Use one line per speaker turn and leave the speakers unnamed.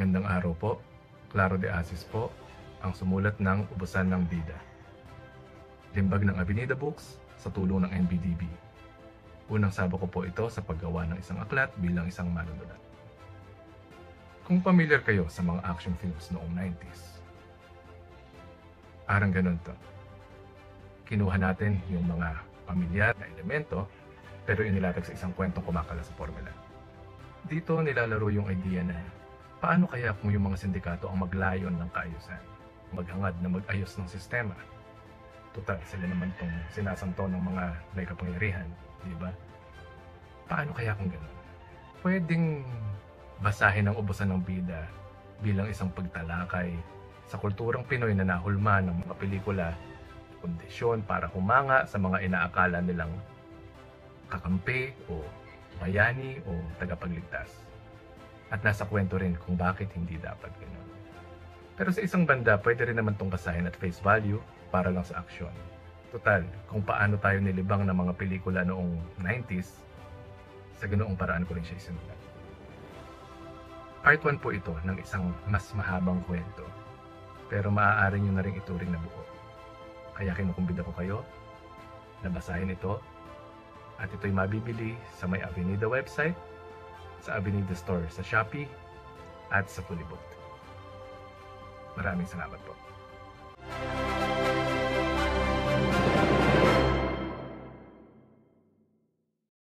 Magandang araw po. Claro de Asis po, ang sumulat ng Ubusan ng Bida. Limbag ng Avenida Books sa tulong ng NBDB. Unang sabak ko po ito sa paggawa ng isang aklat bilang isang manunulat. Kung familiar kayo sa mga action films noong 90s, parang ganun to. Kinuha natin yung mga pamilyar na elemento pero inilatag sa isang kwentong kumakala sa formula. Dito nilalaro yung idea na paano kaya kung yung mga sindikato ang maglayon ng kaayusan, maghangad na mag-ayos ng sistema. Total, sila naman itong sinasanto ng mga may kapangyarihan, di ba? Paano kaya kung gano'n? Pwedeng basahin ang Ubusan ng Bida bilang isang pagtalakay sa kulturang Pinoy na nahulma ng mga pelikula, kondisyon para humanga sa mga inaakala nilang kakampi o bayani o tagapagligtas. At nasa kwento rin kung bakit hindi dapat gano'n. Pero sa isang banda, pwede rin naman itong basahin at face value para lang sa aksyon. Total, kung paano tayo nilibang ng mga pelikula noong 90s, sa ganoong paraan ko rin siya isinulat. Part 1 po ito ng isang mas mahabang kwento, pero maaari nyo na rin ituring na buo. Kaya kinukumbida ko kayo na basahin ito at ito'y mabibili sa may Avenida website, sa Avenida Store sa Shopee at sa Fully Booked. Maraming salamat po.